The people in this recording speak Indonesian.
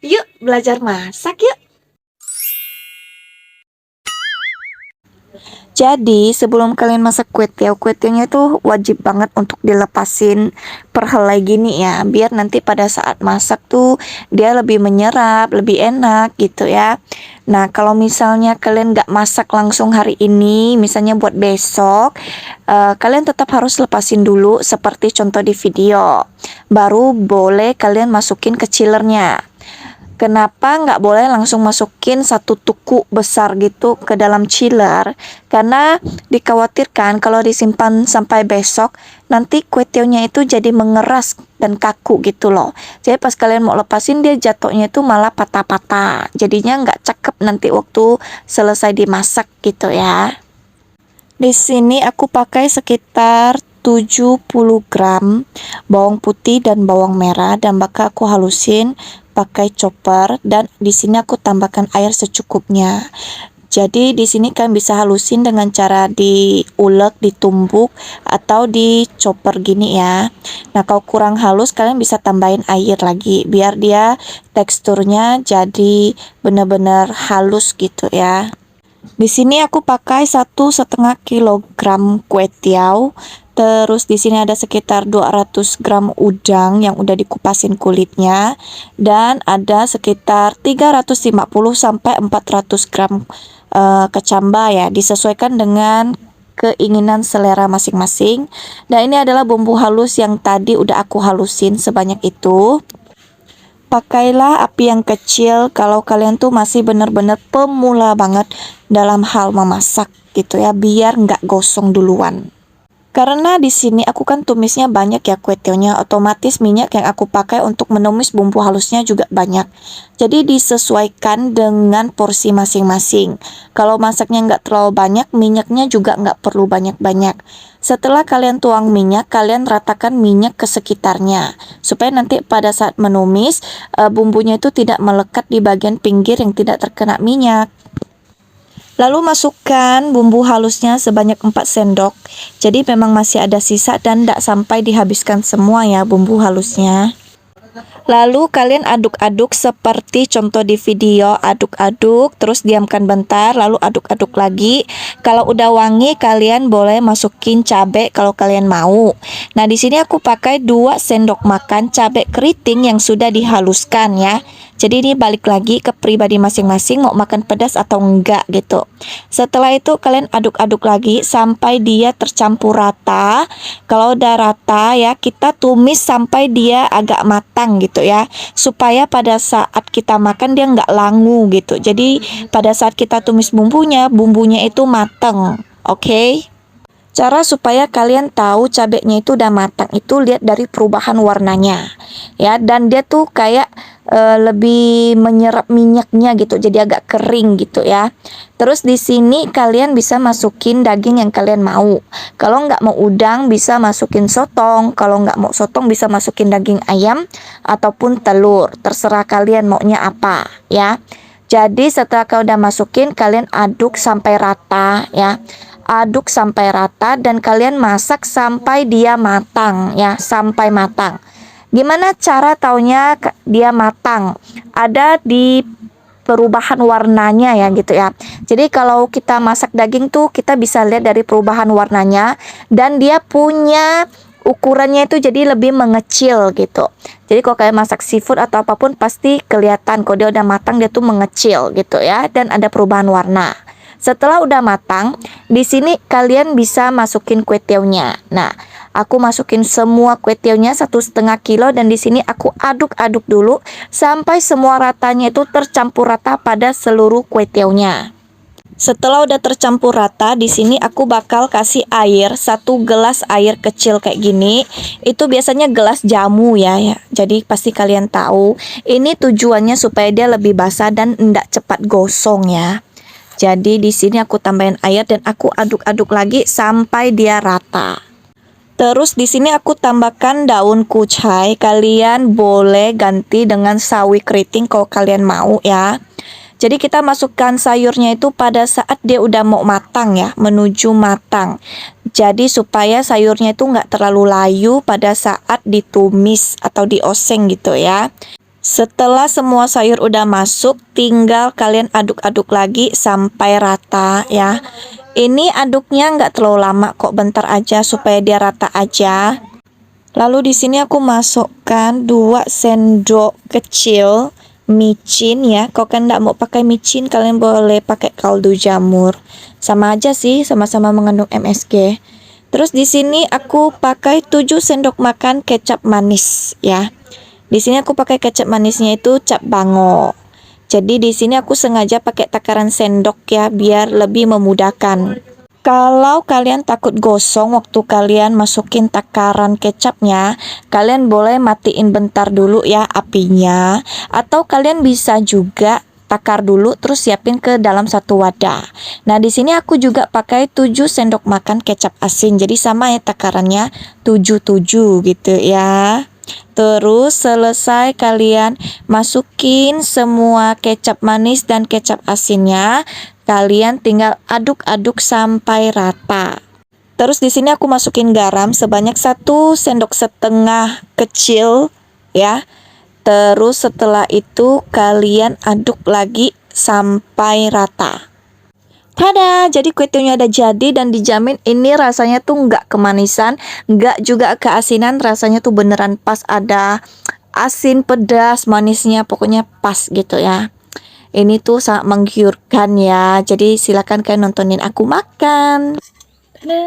Yuk belajar masak yuk. Jadi sebelum kalian masak kue tiaw-nya itu wajib banget untuk dilepasin perhelai gini ya, biar nanti pada saat masak tuh dia lebih menyerap, lebih enak gitu ya. Nah kalau misalnya kalian nggak masak langsung hari ini, misalnya buat besok, kalian tetap harus lepasin dulu seperti contoh di video. Baru boleh kalian masukin ke chillernya. Kenapa nggak boleh langsung masukin satu tuku besar gitu ke dalam chiller? Karena dikhawatirkan kalau disimpan sampai besok, nanti kue tiaonya itu jadi mengeras dan kaku gitu loh. Jadi pas kalian mau lepasin dia jatuhnya itu malah patah-patah. Jadinya nggak cakep nanti waktu selesai dimasak gitu ya. Di sini aku pakai sekitar 70 gram bawang putih dan bawang merah dan bakal aku halusin pakai chopper, dan di sini aku tambahkan air secukupnya. Jadi di sini kalian bisa halusin dengan cara diulek, ditumbuk atau di chopper gini ya. Nah, kalau kurang halus kalian bisa tambahin air lagi biar dia teksturnya jadi benar-benar halus gitu ya. Di sini aku pakai 1,5 kilogram kue tiaw. Terus di sini ada sekitar 200 gram udang yang udah dikupasin kulitnya, dan ada sekitar 350 sampai 400 gram kecamba ya, disesuaikan dengan keinginan selera masing-masing. Dan ini adalah bumbu halus yang tadi udah aku halusin sebanyak itu. Pakailah api yang kecil kalau kalian tuh masih bener-bener pemula banget dalam hal memasak gitu ya, biar nggak gosong duluan. Karena di sini aku kan tumisnya banyak ya kue tiaonya, otomatis minyak yang aku pakai untuk menumis bumbu halusnya juga banyak. Jadi disesuaikan dengan porsi masing-masing. Kalau masaknya nggak terlalu banyak, minyaknya juga nggak perlu banyak-banyak. Setelah kalian tuang minyak, kalian ratakan minyak ke sekitarnya. Supaya nanti pada saat menumis, bumbunya itu tidak melekat di bagian pinggir yang tidak terkena minyak. Lalu masukkan bumbu halusnya sebanyak 4 sendok. Jadi memang masih ada sisa dan tidak sampai dihabiskan semua ya bumbu halusnya. Lalu kalian aduk-aduk seperti contoh di video, aduk-aduk terus diamkan bentar, lalu aduk-aduk lagi. Kalau udah wangi kalian boleh masukin cabai kalau kalian mau. Nah, di sini aku pakai 2 sendok makan cabai keriting yang sudah dihaluskan ya. Jadi ini balik lagi ke pribadi masing-masing mau makan pedas atau enggak gitu. Setelah itu kalian aduk-aduk lagi sampai dia tercampur rata. Kalau udah rata ya, kita tumis sampai dia agak matang gitu ya, supaya pada saat kita makan dia nggak langu gitu. Jadi pada saat kita tumis bumbunya itu matang. Oke? Cara supaya kalian tahu cabenya itu udah matang itu lihat dari perubahan warnanya ya, dan dia tuh kayak lebih menyerap minyaknya gitu, jadi agak kering gitu ya. Terus di sini kalian bisa masukin daging yang kalian mau. Kalau nggak mau udang bisa masukin sotong, kalau nggak mau sotong bisa masukin daging ayam ataupun telur, terserah kalian maunya apa ya. Jadi setelah kalian udah masukin, kalian aduk sampai rata ya. Aduk sampai rata dan kalian masak sampai dia matang ya, sampai matang. Gimana cara taunya dia matang? Ada di perubahan warnanya ya gitu ya. Jadi kalau kita masak daging tuh kita bisa lihat dari perubahan warnanya, dan dia punya ukurannya itu jadi lebih mengecil gitu. Jadi kalau kalian masak seafood atau apapun pasti kelihatan kalau dia udah matang, dia tuh mengecil gitu ya, dan ada perubahan warna. Setelah udah matang, di sini kalian bisa masukin kue tiaonya. Nah, aku masukin semua kue tiaonya 1,5 kilo, dan di sini aku aduk-aduk dulu sampai semua ratanya itu tercampur rata pada seluruh kue tiaonya. Setelah udah tercampur rata, di sini aku bakal kasih air, 1 gelas air kecil kayak gini. Itu biasanya gelas jamu ya. Jadi pasti kalian tahu. Ini tujuannya supaya dia lebih basah dan enggak cepat gosong ya. Jadi di sini aku tambahin air dan aku aduk-aduk lagi sampai dia rata. Terus di sini aku tambahkan daun kucai. Kalian boleh ganti dengan sawi keriting kalau kalian mau ya. Jadi kita masukkan sayurnya itu pada saat dia udah mau matang ya, menuju matang. Jadi supaya sayurnya itu nggak terlalu layu pada saat ditumis atau dioseng gitu ya. Setelah semua sayur udah masuk, tinggal kalian aduk-aduk lagi sampai rata ya. Ini aduknya nggak terlalu lama kok, bentar aja supaya dia rata aja. Lalu di sini aku masukkan 2 sendok kecil micin ya. Kalau kalian nggak mau pakai micin, kalian boleh pakai kaldu jamur. Sama aja sih, sama-sama mengandung MSG. Terus di sini aku pakai 7 sendok makan kecap manis ya. Di sini aku pakai kecap manisnya itu cap bango. Jadi di sini aku sengaja pakai takaran sendok ya biar lebih memudahkan. Kalau kalian takut gosong waktu kalian masukin takaran kecapnya, kalian boleh matiin bentar dulu ya apinya, atau kalian bisa juga takar dulu terus siapin ke dalam satu wadah. Nah, di sini aku juga pakai 7 sendok makan kecap asin. Jadi sama ya takarannya 7 gitu ya. Terus selesai kalian masukin semua kecap manis dan kecap asinnya, kalian tinggal aduk-aduk sampai rata. Terus di sini aku masukin garam sebanyak 1,5 sendok kecil ya. Terus setelah itu kalian aduk lagi sampai rata. Tada, jadi kue tiaonya udah jadi dan dijamin ini rasanya tuh nggak kemanisan, nggak juga keasinan, rasanya tuh beneran pas, ada asin, pedas, manisnya, pokoknya pas gitu ya. Ini tuh sangat menggiurkan ya, jadi silakan kalian nontonin aku makan. Tada.